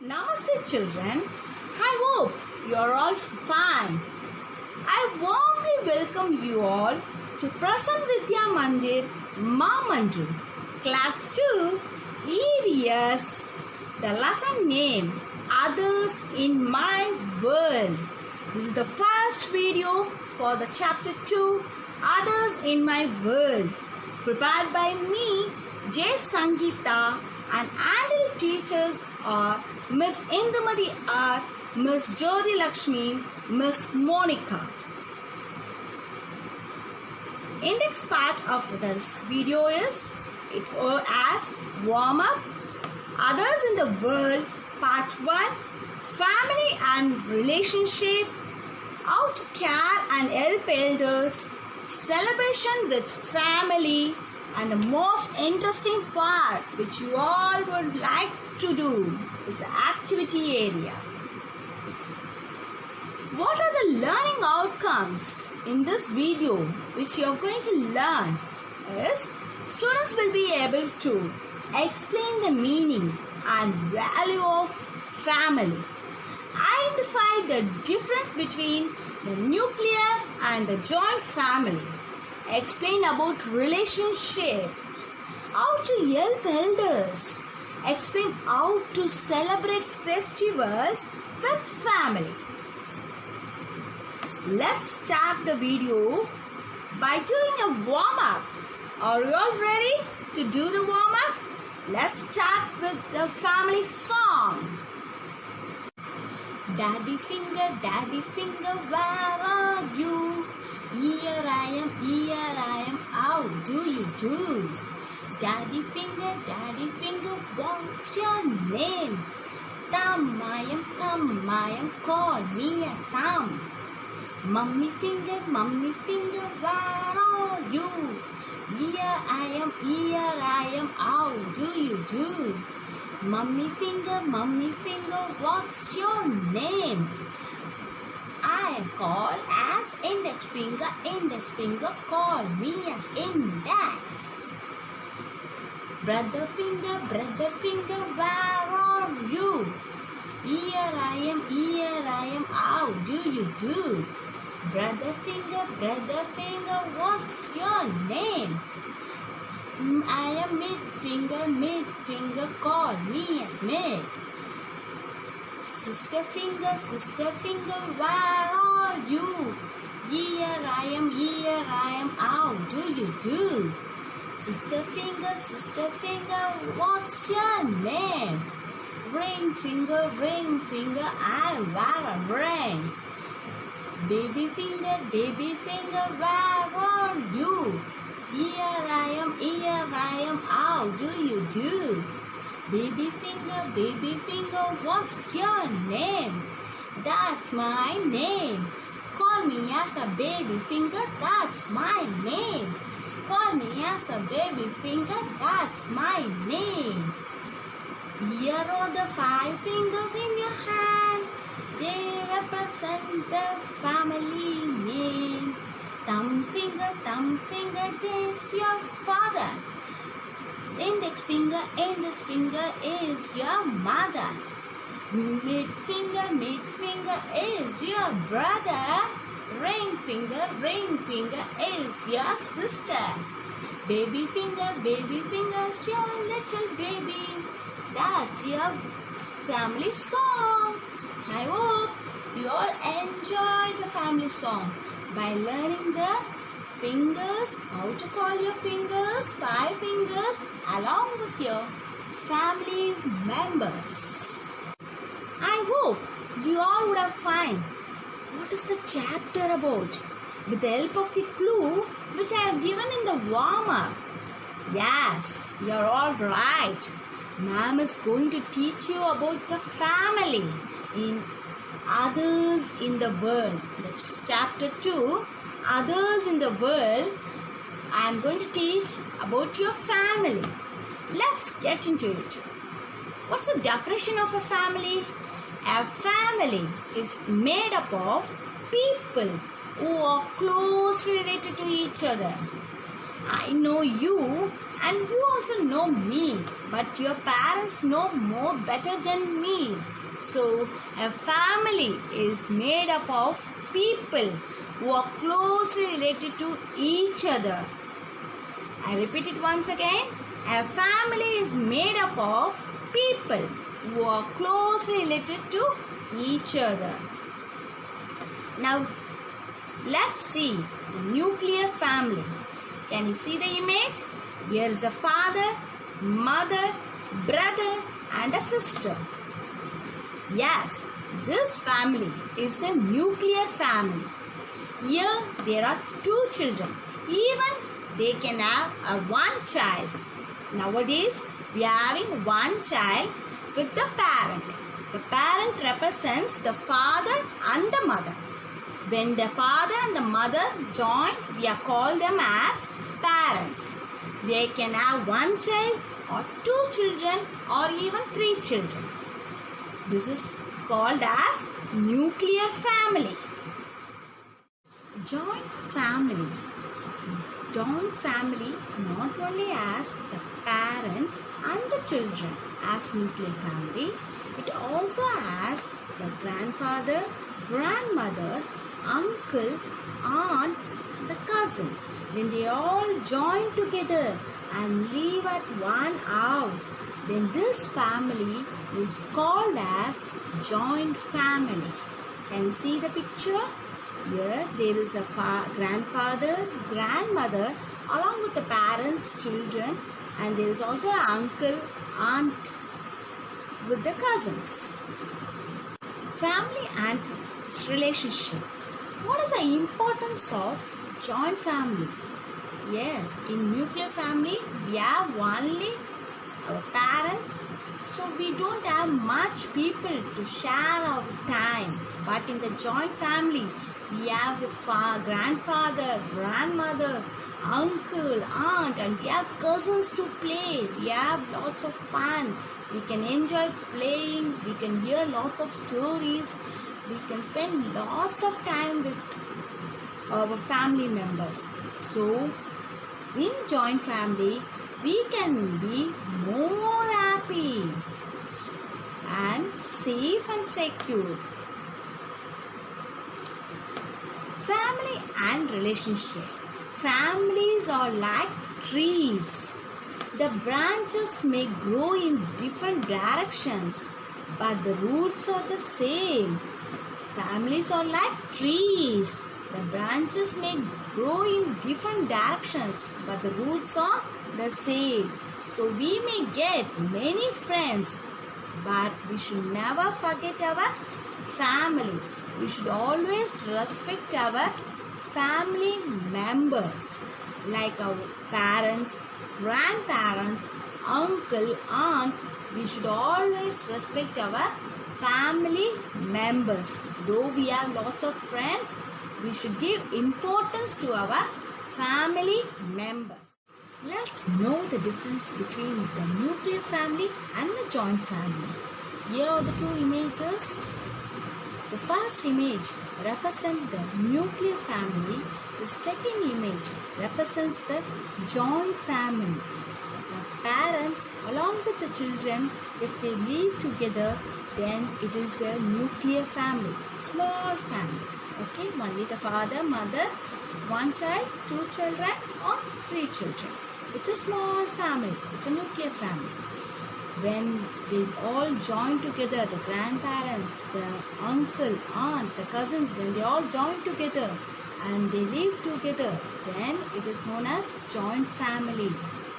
Namaste children, I hope you are all fine. I warmly welcome you all to Prasanna Vidya Mandir Mamandu, Class 2 EVS, the lesson name Others in My World. This is the first video for the chapter 2 Others in My World, prepared by me, J. Sangeeta, and adult teachers are Miss Indumati R, Miss Jyoti Lakshmi, Miss Monica. Index part of this video is as warm up, Others in the World, part 1, Family and Relationship, How to Care and Help Elders, Celebration with Family, and the most interesting part which you all would like to do is the activity area. What are the learning outcomes in this video which you are going to learn is students will be able to explain the meaning and value of family, identify the difference between the nuclear and the joint family, explain about relationship, how to help elders, explain how to celebrate festivals with family. Let's start the video by doing a warm-up. Are you all ready to do the warm-up? Let's start with the family song. Daddy finger, where are you? Here I am, how do you do? Daddy finger, what's your name? Thumb, I am, call me as Thumb. Mummy finger, where are you? Here I am, how do you do? Mummy finger, what's your name? I am called as index finger, call me as index. Brother finger, where are you? Here I am, how do you do? Brother finger, what's your name? I am mid finger, call me as mid. Sister finger, where are you? Here I am, how do you do? Sister finger, what's your name? Ring finger, I wear a ring. Baby finger, where are you? Here I am, how do you do? Baby finger, what's your name? That's my name. Call me as a baby finger, that's my name. Call me as a baby finger, that's my name. Here are the 5 fingers in your hand. They represent the family names. Thumb finger, is your father. Index finger is your mother. Mid finger is your brother. Ring finger is your sister. Baby finger is your little baby. That's your family song. I hope you all enjoy the family song by learning the fingers, how to call your fingers, 5 fingers, along with your family members. I hope you all would have found what is the chapter about with the help of the clue which I have given in the warm-up. Yes, you are all right. Ma'am is going to teach you about the family in Others in the World. That's chapter 2, Others in the World. I am going to teach about your family. Let's get into it. What's the definition of a family? A family is made up of people who are closely related to each other. I know you and you also know me, but your parents know more better than me. So, a family is made up of people who are closely related to each other. I repeat it once again. A family is made up of people who are closely related to each other. Now, let's see the nuclear family. Can you see the image? Here is a father, mother, brother and a sister. Yes, this family is a nuclear family. Here there are two children. Even they can have one child. Nowadays, we are having one child with the parent. The parent represents the father and the mother. When the father and the mother join, we are called them as parents. They can have one child or two children or even three children. This is called as nuclear family. Joint family. Joint family not only has the parents and the children as nuclear family, it also has the grandfather, grandmother, uncle, aunt, the cousin. When they all join together and live at one house, then this family is called as joint family. Can you see the picture? Here there is a grandfather, grandmother along with the parents, children, and there is also an uncle, aunt with the cousins. Family and its relationship. What is the importance of joint family? Yes, in nuclear family we have only our parents, so we don't have much people to share our time. But in the joint family, we have the grandfather, grandmother, uncle, aunt, and we have cousins to play. We have lots of fun. We can enjoy playing. We can hear lots of stories. We can spend lots of time with our family members. So, in joint family, we can be more happy and safe and secure. Family and relationship. Families are like trees. The branches may grow in different directions, but the roots are the same. Families are like trees. The branches may grow in different directions, but the roots are the same. So we may get many friends, but we should never forget our family. We should always respect our family members like our parents, grandparents, uncle, aunt. We should always respect our family members. Though we have lots of friends, we should give importance to our family members. Let's know the difference between the nuclear family and the joint family. Here are the two images. The first image represents the nuclear family. The second image represents the joint family. The parents along with the children, if they live together, then it is a nuclear family, small family. Okay, only the father, mother, one child, two children or three children. It's a small family. It's a nuclear family. When they all join together, the grandparents, the uncle, aunt, the cousins, when they all join together and they live together, then it is known as joint family.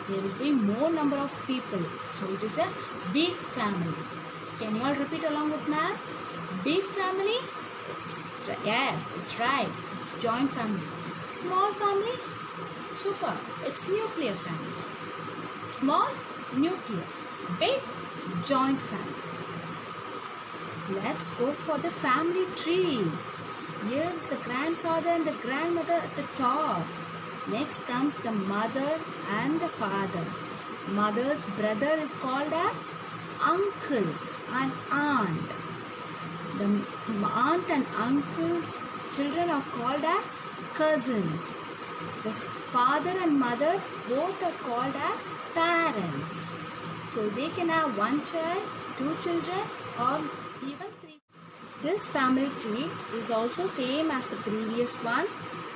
There will be more number of people. So it is a big family. Can you all repeat along with me? Big family? Yes, it's right. It's joint family. Small family? Super. It's nuclear family. Small, nuclear. Big, joint family. Let's go for the family tree. Here is the grandfather and the grandmother at the top. Next comes the mother and the father. Mother's brother is called as uncle and aunt. The aunt and uncle's children are called as cousins. The father and mother both are called as parents. So they can have one child, two children, or even three. This family tree is also same as the previous one.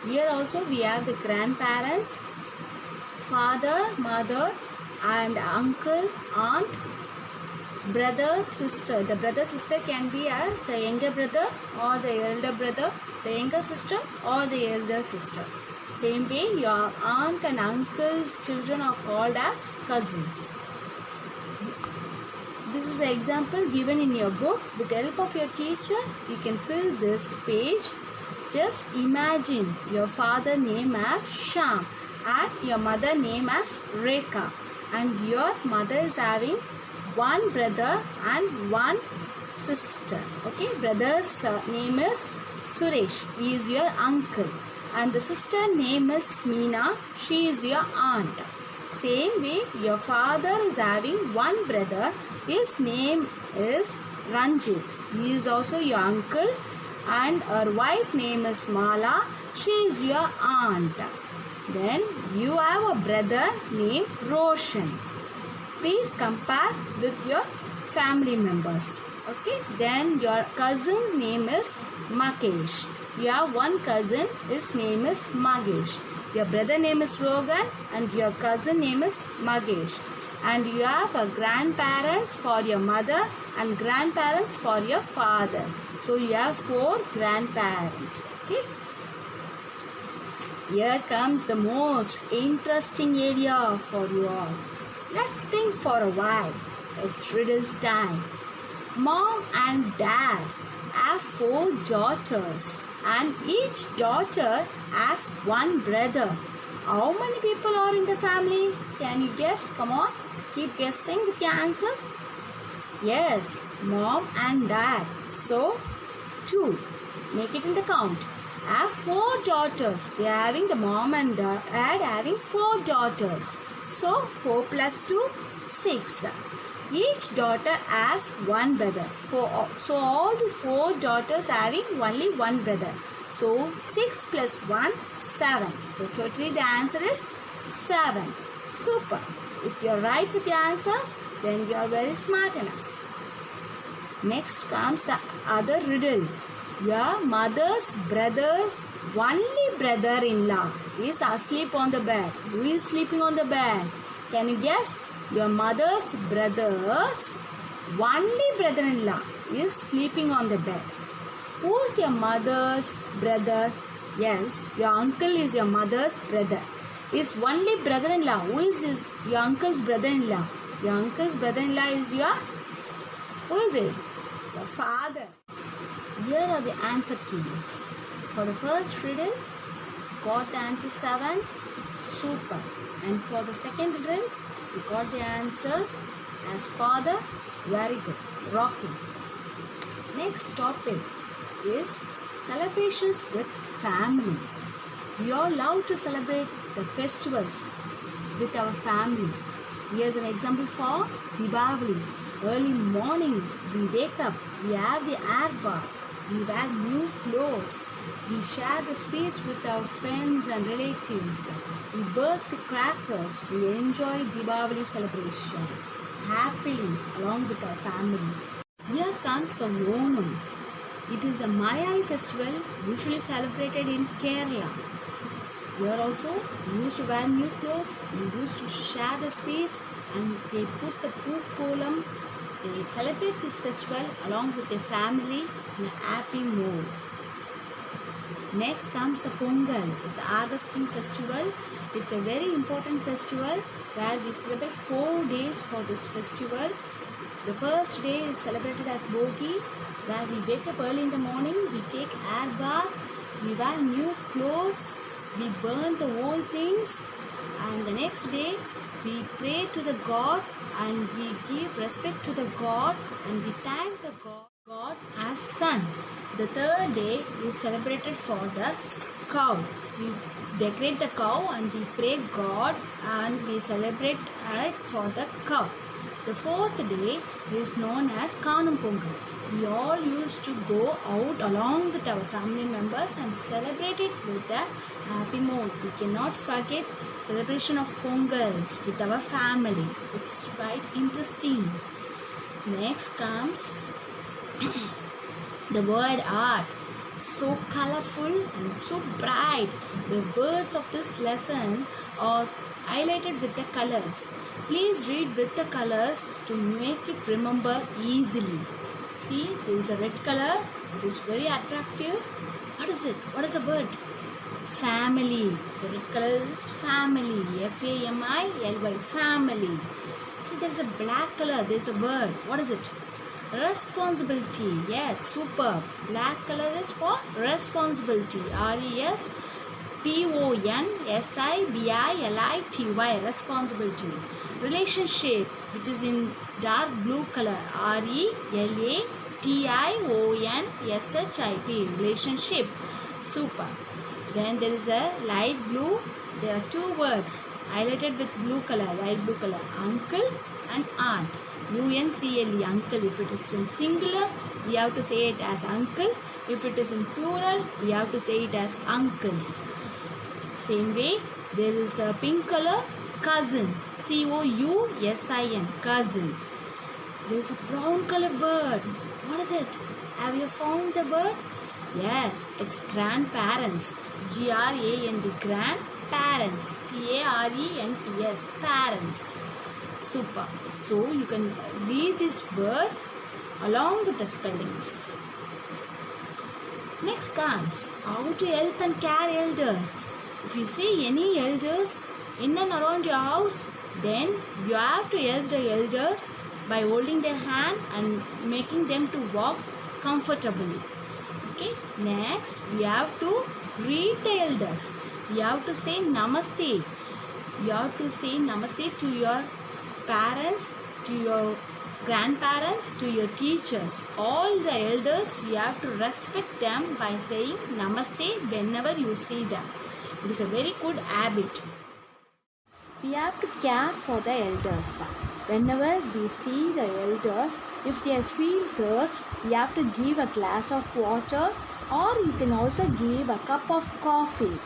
Here also we have the grandparents, father, mother, and uncle, aunt, brother, sister. The brother, sister can be as the younger brother or the elder brother, the younger sister or the elder sister. Same way, your aunt and uncle's children are called as cousins. This is an example given in your book. With the help of your teacher, you can fill this page. Just imagine your father name as Sham and your mother name as Rekha, and your mother is having one brother and one sister. Okay, brother's name is Suresh, he is your uncle, and the sister name is Meena, she is your aunt. Same way, your father is having one brother, his name is Ranjit, he is also your uncle, and her wife name is Mala, she is your aunt. Then you have a brother named Roshan. Please compare with your family members. Okay, then your cousin name is Makesh. You have one cousin, his name is Magesh. Your brother name is Rogan and your cousin name is Magesh. And you have a grandparents for your mother and grandparents for your father. So you have 4 grandparents. Okay. Here comes the most interesting area for you all. Let's think for a while. It's riddles time. Mom and dad have 4 daughters and each daughter has one brother. How many people are in the family? Can you guess? Come on, keep guessing with your answers. Yes, mom and dad. So, 2. Make it in the count. Have 4 daughters. They are having the mom and dad having 4 daughters. So 4 plus 2, 6. Each daughter has one brother. So all the 4 daughters having only one brother. So 6 plus 1, 7. So totally the answer is 7. Super. If you are right with your answers, then you are very smart enough. Next comes the other riddle. Your mother's brother's only brother-in-law is asleep on the bed. Who is sleeping on the bed? Can you guess? Your mother's brother's only brother-in-law is sleeping on the bed. Who is your mother's brother? Yes, your uncle is your mother's brother. His only brother-in-law. Who is your uncle's brother-in-law? Your uncle's brother-in-law is your... Who is it? Your father. Here are the answer keys. For the first riddle, you got the answer 7, super. And for the second riddle, you got the answer as father, very good, rocking. Next topic is celebrations with family. We all love to celebrate the festivals with our family. Here's an example for Deepavali. Early morning, we wake up, we have the air bath, we wear new clothes, we share the sweets with our friends and relatives, we burst the crackers, we enjoy Deepavali celebration happily along with our family. Here comes the Onam. It is a Mayai festival usually celebrated in Kerala. Here also, we used to wear new clothes, we used to share the sweets, and they put the Pookolam. They celebrate this festival along with their family in a happy mood. Next comes the Pongal. It's a harvesting festival. It's a very important festival where we celebrate 4 days for this festival. The first day is celebrated as Bogi, where we wake up early in the morning, we take air bath, we wear new clothes, we burn the old things, and the next day we pray to the God and we give respect to the God and we thank the God as Son. The third day is celebrated for the cow. We decorate the cow and we pray God and we celebrate it for the cow. The fourth day is known as Kanum Pongal. We all used to go out along with our family members and celebrate it with a happy mood. We cannot forget celebration of Pongals with our family. It's quite interesting. Next comes the word art. So colorful and so bright. The words of this lesson are highlighted with the colors. Please read with the colors to make it remember easily. See, there is a red color. It is very attractive. What is it? What is the word? Family. The red color is family. Family. Family. See, there is a black color. There is a word. What is it? Responsibility. Yes, superb. Black color is for responsibility. Responsibility. Responsibility. Relationship, which is in dark blue color. Relationship. Relationship. Super. Then there is a light blue. There are two words highlighted with blue color, light blue color. Uncle and aunt. UNCLE, uncle. If it is in singular, we have to say it as uncle. If it is in plural, we have to say it as uncles. Same way, there is a pink color, cousin. COUSIN, cousin. There is a brown color bird. What is it? Have you found the bird? Yes, it's grandparents. GRAND, grandparents. PARENTS, parents. Super. So you can read these words along with the spellings. Next comes how to help and care elders. If you see any elders in and around your house, then you have to help the elders by holding their hand and making them to walk comfortably. Okay. Next, we have to greet the elders. We have to say namaste. You have to say namaste to your parents, to your grandparents, to your teachers. All the elders, you have to respect them by saying namaste whenever you see them. It is a very good habit. We have to care for the elders. Whenever we see the elders, if they feel thirst, we have to give a glass of water, or you can also give a cup of coffee.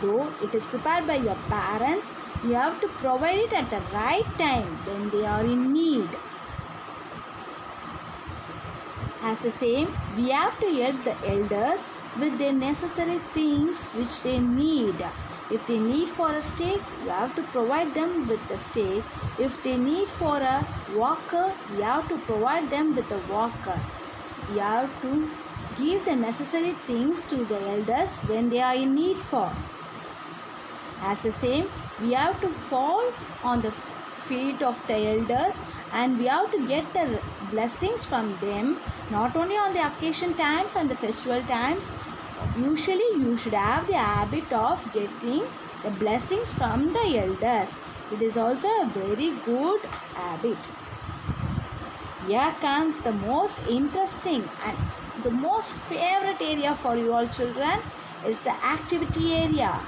Though it is prepared by your parents, you have to provide it at the right time when they are in need. As the same, we have to help the elders with their necessary things which they need. If they need for a stake, you have to provide them with the stake. If they need for a walker, you have to provide them with a walker. You have to give the necessary things to the elders when they are in need for. As the same, we have to fall on the feet of the elders and we have to get the blessings from them, not only on the occasion times and the festival times. Usually you should have the habit of getting the blessings from the elders. It is also a very good habit. Here comes the most interesting and the most favorite area for you all children is the activity area.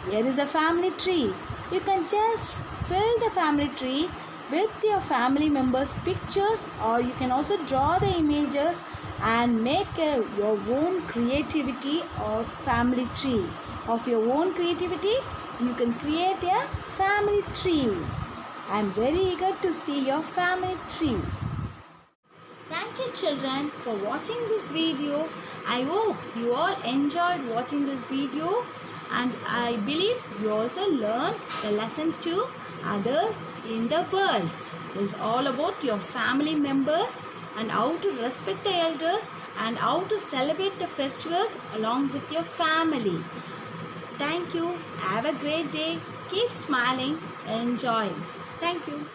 Here is a family tree. You can just fill the family tree with your family members' pictures, or you can also draw the images and make your own creativity or family tree. Of your own creativity, you can create a family tree. I am very eager to see your family tree. Thank you children for watching this video. I hope you all enjoyed watching this video, and I believe you also learned the lesson to others in the world. It is all about your family members and how to respect the elders and how to celebrate the festivals along with your family. Thank you. Have a great day. Keep smiling. Enjoy. Thank you.